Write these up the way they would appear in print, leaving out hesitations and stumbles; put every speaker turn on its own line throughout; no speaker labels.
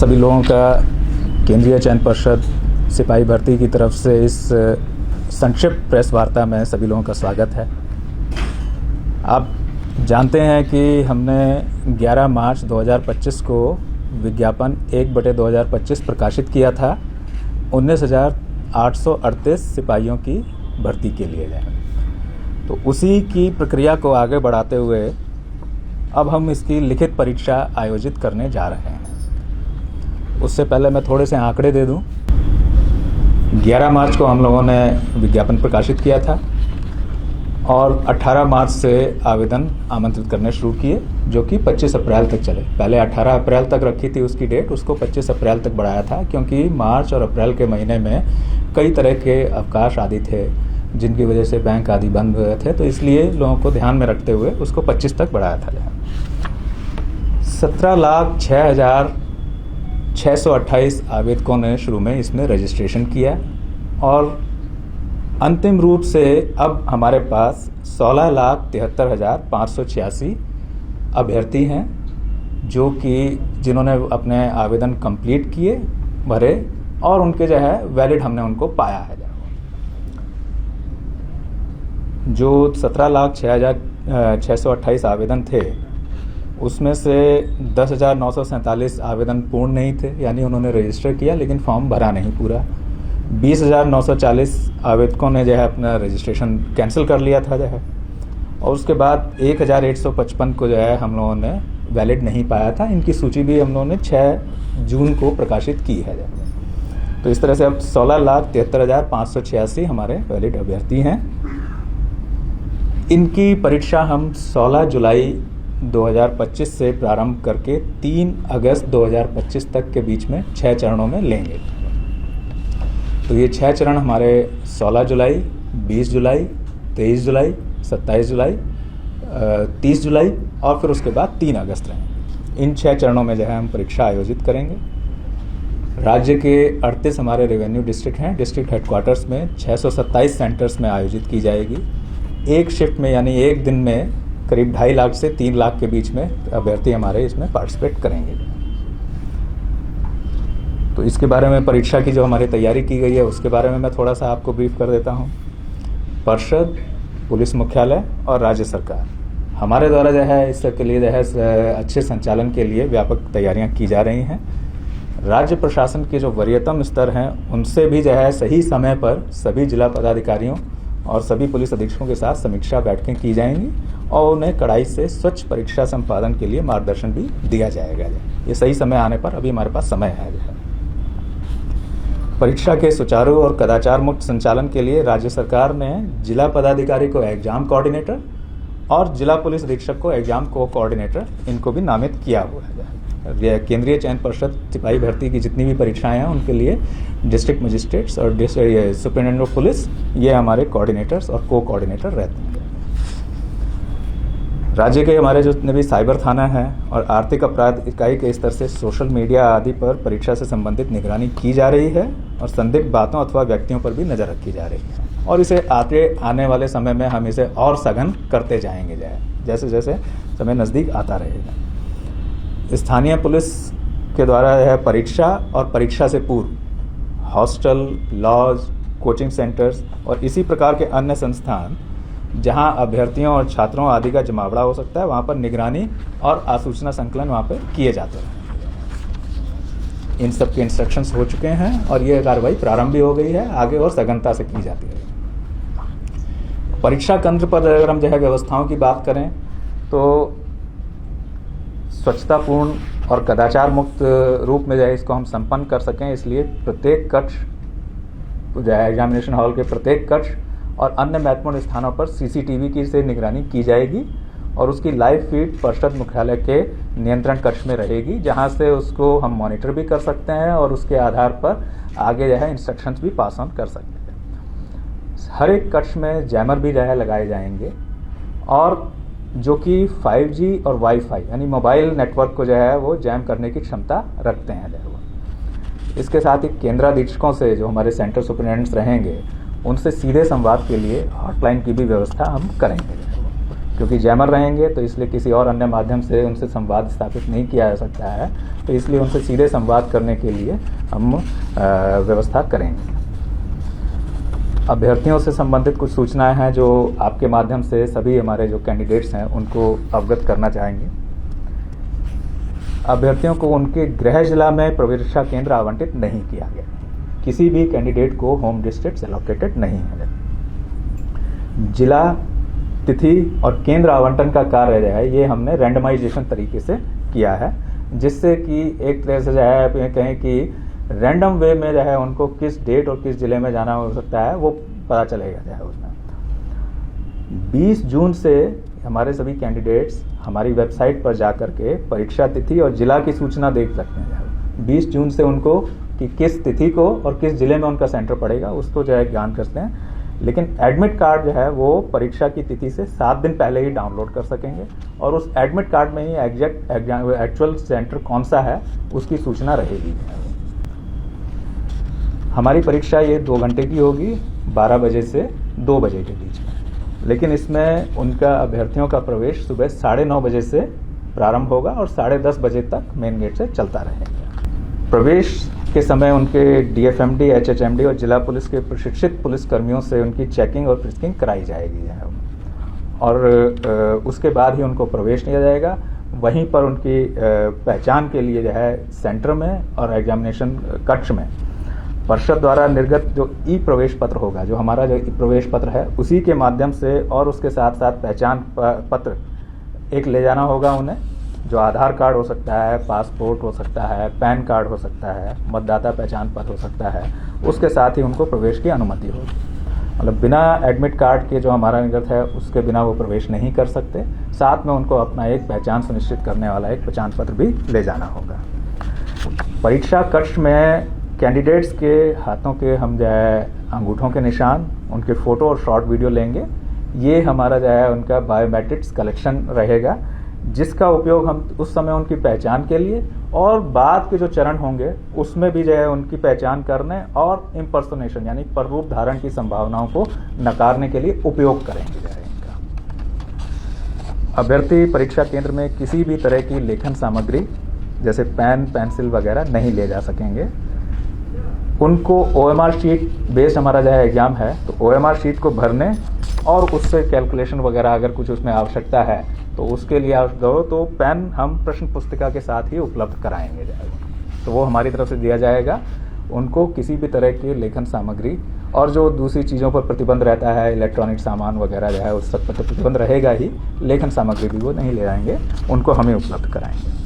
सभी लोगों का केंद्रीय चयन पर्षद सिपाही भर्ती की तरफ से इस संक्षिप्त प्रेस वार्ता में सभी लोगों का स्वागत है। आप जानते हैं कि हमने 11 मार्च 2025 को विज्ञापन 1/2025 प्रकाशित किया था 19,838 सिपाहियों की भर्ती के लिए। तो उसी की प्रक्रिया को आगे बढ़ाते हुए अब हम इसकी लिखित परीक्षा आयोजित करने जा रहे हैं। उससे पहले मैं थोड़े से आंकड़े दे दूं। 11 मार्च को हम लोगों ने विज्ञापन प्रकाशित किया था और 18 मार्च से आवेदन आमंत्रित करने शुरू किए, जो कि 25 अप्रैल तक चले। पहले 18 अप्रैल तक रखी थी उसकी डेट, उसको 25 अप्रैल तक बढ़ाया था क्योंकि मार्च और अप्रैल के महीने में कई तरह के अवकाश आदि थे जिनकी वजह से बैंक आदि बंद हुए थे, तो इसलिए लोगों को ध्यान में रखते हुए उसको 25 तक बढ़ाया था। 17,06,628 आवेदकों ने शुरू में इसमें रजिस्ट्रेशन किया और अंतिम रूप से अब हमारे पास 16,73,586 अभ्यर्थी हैं जो कि जिन्होंने अपने आवेदन कंप्लीट किए, भरे और उनके जो है वैलिड हमने उनको पाया है। जो 17,06,628 आवेदन थे उसमें से 10,947 आवेदन पूर्ण नहीं थे, यानी उन्होंने रजिस्टर किया लेकिन फॉर्म भरा नहीं पूरा। 20,940 आवेदकों ने जो है अपना रजिस्ट्रेशन कैंसिल कर लिया था जो है, और उसके बाद 1,155 को जो है हम लोगों ने वैलिड नहीं पाया था। इनकी सूची भी हम लोगों ने 6 जून को प्रकाशित की है। तो इस तरह से अब 16,73,586 हमारे वैलिड अभ्यर्थी हैं। इनकी परीक्षा हम 16 जुलाई 2025 से प्रारंभ करके 3 अगस्त 2025 तक के बीच में 6 चरणों में लेंगे। तो ये 6 चरण हमारे 16 जुलाई, 20 जुलाई, 23 जुलाई, 27 जुलाई, 30 जुलाई और फिर उसके बाद 3 अगस्त रहेंगे। इन 6 चरणों में जो है हम परीक्षा आयोजित करेंगे। राज्य के 38 हमारे रेवेन्यू डिस्ट्रिक्ट हैं। डिस्ट्रिक्ट हेडक्वार्टर्स में 627 सेंटर्स में आयोजित की जाएगी। एक शिफ्ट में यानी एक दिन में करीब 2.5 लाख से 3 लाख के बीच में अभ्यर्थी हमारे इसमें पार्टिसिपेट करेंगे। तो इसके बारे में परीक्षा की जो हमारी तैयारी की गई है उसके बारे में मैं थोड़ा सा आपको ब्रीफ कर देता हूँ। पर्षद, पुलिस मुख्यालय और राज्य सरकार हमारे द्वारा जो है इसके लिए जो है अच्छे संचालन के लिए व्यापक तैयारियाँ की जा रही हैं। राज्य प्रशासन के जो वरीयतम स्तर हैं उनसे भी जो है सही समय पर सभी जिला पदाधिकारियों और सभी पुलिस अधीक्षकों के साथ समीक्षा बैठकें की जाएंगी और उन्हें कड़ाई से स्वच्छ परीक्षा संपादन के लिए मार्गदर्शन भी दिया जाएगा। ये सही समय आने पर अभी हमारे पास समय है। परीक्षा के सुचारू और कदाचार मुक्त संचालन के लिए राज्य सरकार ने जिला पदाधिकारी को एग्जाम कोऑर्डिनेटर और जिला पुलिस अधीक्षक को एग्जाम कोऑर्डिनेटर इनको भी नामित किया हुआ है। केंद्रीय चयन पर्षद सिपाही भर्ती की जितनी भी परीक्षाएं हैं उनके लिए डिस्ट्रिक्ट मजिस्ट्रेट्स और सुपरिटेंडेंट ऑफ पुलिस ये हमारे कोऑर्डिनेटर्स और को कोऑर्डिनेटर रहते हैं। राज्य के हमारे जितने भी साइबर थाना है और आर्थिक अपराध इकाई के स्तर से सोशल मीडिया आदि पर परीक्षा से संबंधित निगरानी की जा रही है और संदिग्ध बातों अथवा व्यक्तियों पर भी नजर रखी जा रही है और इसे आने वाले समय में हम इसे और सघन करते जाएंगे जैसे जैसे समय नज़दीक आता रहेगा। स्थानीय पुलिस के द्वारा है परीक्षा और परीक्षा से पूर्व हॉस्टल, लॉज, कोचिंग सेंटर्स और इसी प्रकार के अन्य संस्थान जहां अभ्यर्थियों और छात्रों आदि का जमावड़ा हो सकता है वहां पर निगरानी और आसूचना संकलन वहां पर किए जाते हैं। इन सब के इंस्ट्रक्शंस हो चुके हैं और ये कार्रवाई प्रारंभ भी हो गई है, आगे और सघनता से की जाती है। परीक्षा केंद्र पर अगर हम जो है व्यवस्थाओं की बात करें तो स्वच्छतापूर्ण और कदाचार मुक्त रूप में जो है इसको हम संपन्न कर सकें, इसलिए प्रत्येक कक्ष जो है एग्जामिनेशन हॉल के प्रत्येक कक्ष और अन्य महत्वपूर्ण स्थानों पर सीसीटीवी की से निगरानी की जाएगी और उसकी लाइव फीड पर्षद मुख्यालय के नियंत्रण कक्ष में रहेगी, जहां से उसको हम मॉनिटर भी कर सकते हैं और उसके आधार पर आगे जो है इंस्ट्रक्शंस भी पास ऑन कर सकते हैं। हर एक कक्ष में जैमर भी जो है लगाए जाएंगे और जो कि 5G और वाईफाई यानी मोबाइल नेटवर्क को जो है वो जैम करने की क्षमता रखते हैं। इसके साथ ही केंद्राधीक्षकों से जो हमारे सेंटर सुपरिटेंडेंट्स रहेंगे उनसे सीधे संवाद के लिए हॉटलाइन की भी व्यवस्था हम करेंगे। क्योंकि जैमर रहेंगे तो इसलिए किसी और अन्य माध्यम से उनसे संवाद स्थापित नहीं किया जा सकता है, तो इसलिए उनसे सीधे संवाद करने के लिए हम व्यवस्था करेंगे। अभ्यर्थियों से संबंधित कुछ सूचनाएं हैं जो आपके माध्यम से सभी हमारे जो कैंडिडेट्स हैं उनको अवगत करना चाहेंगे। अभ्यर्थियों को उनके गृह जिला में प्रवेशिका केंद्र आवंटित नहीं किया गया। किसी भी कैंडिडेट को होम डिस्ट्रिक्ट एलोकेटेड नहीं है। जिला, तिथि और केंद्र आवंटन का कार्य जो है ये हमने रैंडमाइजेशन तरीके से किया है, जिससे कि एक तरह से जो है कहें कि रैंडम वे में जो है उनको किस डेट और किस जिले में जाना हो सकता है वो पता चलेगा जो है उसमें। 20 जून से हमारे सभी कैंडिडेट्स हमारी वेबसाइट पर जाकर के परीक्षा तिथि और जिला की सूचना देख सकते हैं। 20 जून से उनको कि किस तिथि को और किस जिले में उनका सेंटर पड़ेगा उसको जो है ज्ञान करते हैं। लेकिन एडमिट कार्ड जो है वो परीक्षा की तिथि से 7 दिन पहले ही डाउनलोड कर सकेंगे और उस एडमिट कार्ड में ही एग्जैक्ट एक्चुअल सेंटर कौन सा है उसकी सूचना रहेगी। हमारी परीक्षा ये 2 घंटे की होगी, 12 बजे से 2 बजे के बीच में, लेकिन इसमें उनका अभ्यर्थियों का प्रवेश सुबह 9:30 बजे से प्रारंभ होगा और 10:30 बजे तक मेन गेट से चलता रहेगा। प्रवेश के समय उनके डीएफएमडी, एचएचएमडी और जिला पुलिस के प्रशिक्षित पुलिस कर्मियों से उनकी चेकिंग और फ्रिस्किंग कराई जाएगी और उसके बाद ही उनको प्रवेश दिया जाएगा। वहीं पर उनकी पहचान के लिए जो है सेंटर में और एग्जामिनेशन कक्ष में परिषद द्वारा निर्गत जो ई प्रवेश पत्र होगा, जो हमारा जो ई प्रवेश पत्र है उसी के माध्यम से और उसके साथ साथ पहचान पत्र एक ले जाना होगा उन्हें, जो आधार कार्ड हो सकता है, पासपोर्ट हो सकता है, पैन कार्ड हो सकता है, मतदाता पहचान पत्र हो सकता है। उसके साथ ही उनको प्रवेश की अनुमति होगी। मतलब बिना एडमिट कार्ड के जो हमारा निर्गत है उसके बिना वो प्रवेश नहीं कर सकते। साथ में उनको अपना एक पहचान सुनिश्चित करने वाला एक पहचान पत्र भी ले जाना होगा। परीक्षा कक्ष में कैंडिडेट्स के हाथों के हम जो है अंगूठों के निशान, उनके फ़ोटो और शॉर्ट वीडियो लेंगे। ये हमारा जो है उनका बायोमेट्रिक्स कलेक्शन रहेगा, जिसका उपयोग हम उस समय उनकी पहचान के लिए और बाद के जो चरण होंगे उसमें भी जो है उनकी पहचान करने और इम्पर्सोनेशन यानी प्ररूप धारण की संभावनाओं को नकारने के लिए उपयोग करेंगे जो है इनका। अभ्यर्थी परीक्षा केंद्र में किसी भी तरह की लेखन सामग्री जैसे पेन, पेंसिल वगैरह नहीं ले जा सकेंगे। उनको ओएमआर शीट बेस्ड हमारा जो है एग्जाम है, तो ओएमआर शीट को भरने और उससे कैलकुलेशन वगैरह अगर कुछ उसमें आवश्यकता है तो उसके लिए आप दो तो पेन हम प्रश्न पुस्तिका के साथ ही उपलब्ध कराएंगे जाएगा, तो वो हमारी तरफ से दिया जाएगा। उनको किसी भी तरह की लेखन सामग्री और जो दूसरी चीज़ों पर प्रतिबंध रहता है, इलेक्ट्रॉनिक सामान वगैरह जो है उस सब पर तो प्रतिबंध रहेगा ही, लेखन सामग्री भी वो नहीं ले जाएंगे, उनको हमें उपलब्ध कराएंगे।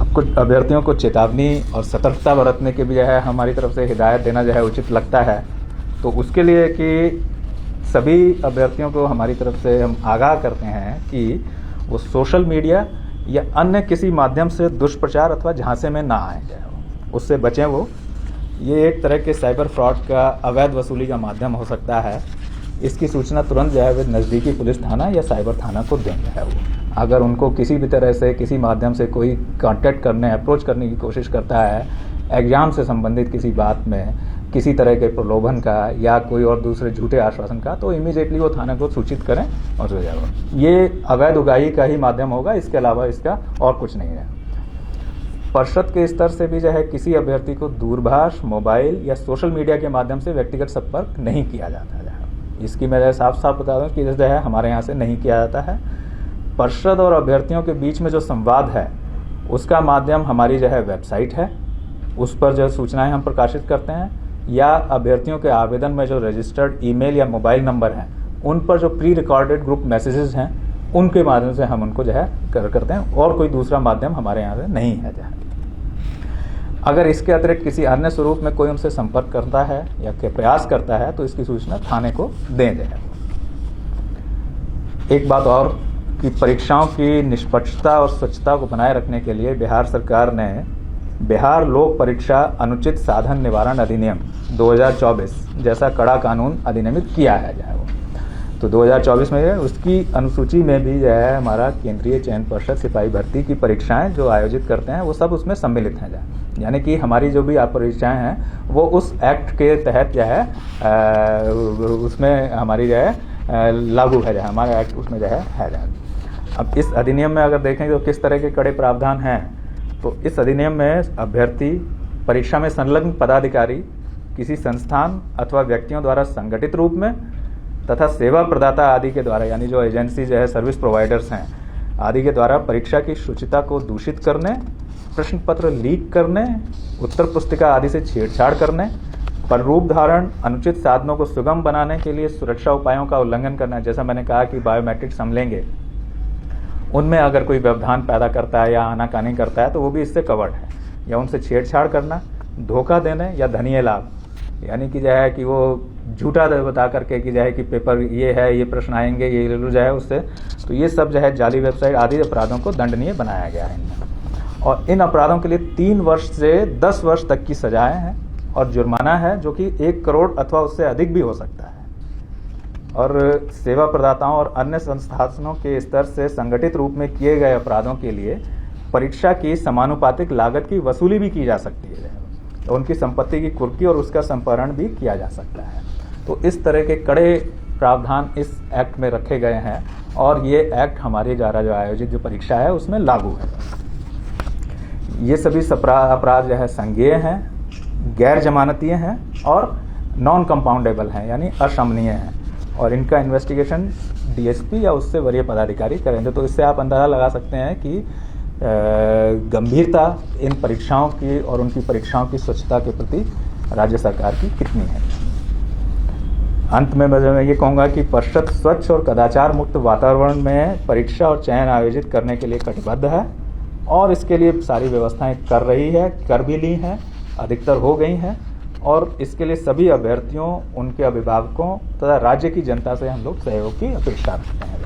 अब कुछ अभ्यर्थियों को चेतावनी और सतर्कता बरतने के भी जो है हमारी तरफ से हिदायत देना जो है उचित लगता है। तो उसके लिए कि सभी अभ्यर्थियों को हमारी तरफ से हम आगाह करते हैं कि वो सोशल मीडिया या अन्य किसी माध्यम से दुष्प्रचार अथवा झांसे में ना आए जाए, उससे बचें। वो ये एक तरह के साइबर फ्रॉड का अवैध वसूली का माध्यम हो सकता है। इसकी सूचना तुरंत जो है वे नज़दीकी पुलिस थाना या साइबर थाना को देंगे है वो। अगर उनको किसी भी तरह से किसी माध्यम से कोई कांटेक्ट करने, अप्रोच करने की कोशिश करता है एग्ज़ाम से संबंधित किसी बात में, किसी तरह के प्रलोभन का या कोई और दूसरे झूठे आश्वासन का, तो इमीडिएटली वो थाने को सूचित करें और हो जाएगा। ये अवैध उगाही का ही माध्यम होगा, इसके अलावा इसका और कुछ नहीं है। परिषद के स्तर से भी जो है किसी अभ्यर्थी को दूरभाष, मोबाइल या सोशल मीडिया के माध्यम से व्यक्तिगत संपर्क नहीं किया जाता है। इसकी मैं साफ साफ बता दूँ कि जो है हमारे यहाँ से नहीं किया जाता है। परिषद और अभ्यर्थियों के बीच में जो संवाद है उसका माध्यम हमारी जो है वेबसाइट है, उस पर जो सूचनाएं हम प्रकाशित करते हैं, या अभ्यर्थियों के आवेदन में जो रजिस्टर्ड ईमेल या मोबाइल नंबर हैं उन पर जो प्री रिकॉर्डेड ग्रुप मैसेजेस हैं उनके माध्यम से हम उनको जो है करते हैं, और कोई दूसरा माध्यम हमारे यहाँ से नहीं है। जो है अगर इसके अतिरिक्त किसी अन्य स्वरूप में कोई उनसे संपर्क करता है या प्रयास करता है तो इसकी सूचना थाने को दें जाए। एक बात और कि परीक्षाओं की निष्पक्षता और स्वच्छता को बनाए रखने के लिए बिहार सरकार ने बिहार लोक परीक्षा अनुचित साधन निवारण अधिनियम 2024 जैसा कड़ा कानून अधिनियमित किया है जो है वो। तो 2024 में उसकी अनुसूची में भी जो है हमारा केंद्रीय चयन पर्षद सिपाही भर्ती की परीक्षाएं जो आयोजित करते हैं वो सब उसमें सम्मिलित हैं। यानी कि हमारी जो भी परीक्षाएं हैं वो उस एक्ट के तहत जो है उसमें हमारी जो है लागू है, जो है हमारा एक्ट उसमें जो है जो है। अब इस अधिनियम में अगर देखें तो किस तरह के कड़े प्रावधान हैं, तो इस अधिनियम में अभ्यर्थी, परीक्षा में संलग्न पदाधिकारी, किसी संस्थान अथवा व्यक्तियों द्वारा संगठित रूप में तथा सेवा प्रदाता आदि के द्वारा, यानी जो एजेंसी जो है, सर्विस प्रोवाइडर्स हैं आदि के द्वारा परीक्षा की शुचिता को दूषित करने, प्रश्न पत्र लीक करने, उत्तर पुस्तिका आदि से छेड़छाड़ करने, प्रारूप धारण, अनुचित साधनों को सुगम बनाने के लिए सुरक्षा उपायों का उल्लंघन करना। जैसा मैंने कहा कि बायोमेट्रिक्स हम लेंगे, उनमें अगर कोई व्यवधान पैदा करता है या आनाकानी करता है तो वो भी इससे कवर्ड है। या उनसे छेड़छाड़ करना, धोखा देने या धनीय लाभ, यानी कि जो है कि वो झूठा बता करके कि जो है कि पेपर ये है, ये प्रश्न आएंगे, ये ले लो जो है उससे, तो ये सब जो है जाली वेबसाइट आदि अपराधों को दंडनीय बनाया गया है इनमें। और इन अपराधों के लिए 3 वर्ष से 10 वर्ष तक की सजाएं हैं और जुर्माना है जो कि 1 करोड़ अथवा उससे अधिक भी हो सकता है। और सेवा प्रदाताओं और अन्य संस्थानों के स्तर से संगठित रूप में किए गए अपराधों के लिए परीक्षा की समानुपातिक लागत की वसूली भी की जा सकती है, तो उनकी संपत्ति की कुर्की और उसका संपहरण भी किया जा सकता है। तो इस तरह के कड़े प्रावधान इस एक्ट में रखे गए हैं और ये एक्ट हमारे द्वारा जो आयोजित जो परीक्षा है उसमें लागू है। ये सभी अपराध जो है संज्ञेय हैं, गैर जमानतीय हैं और नॉन कंपाउंडेबल हैं, यानी अशमनीय हैं, और इनका इन्वेस्टिगेशन डीएसपी या उससे वरीय पदाधिकारी करेंगे। तो इससे आप अंदाज़ा लगा सकते हैं कि गंभीरता इन परीक्षाओं की और उनकी परीक्षाओं की स्वच्छता के प्रति राज्य सरकार की कितनी है। अंत में मैं ये कहूँगा कि परिषद स्वच्छ और कदाचार मुक्त वातावरण में परीक्षा और चयन आयोजित करने के लिए कटिबद्ध है और इसके लिए सारी व्यवस्थाएं कर रही है, कर भी ली हैं, अधिकतर हो गई हैं, और इसके लिए सभी अभ्यर्थियों, उनके अभिभावकों तथा राज्य की जनता से हम लोग सहयोग की अपेक्षा रखते हैं।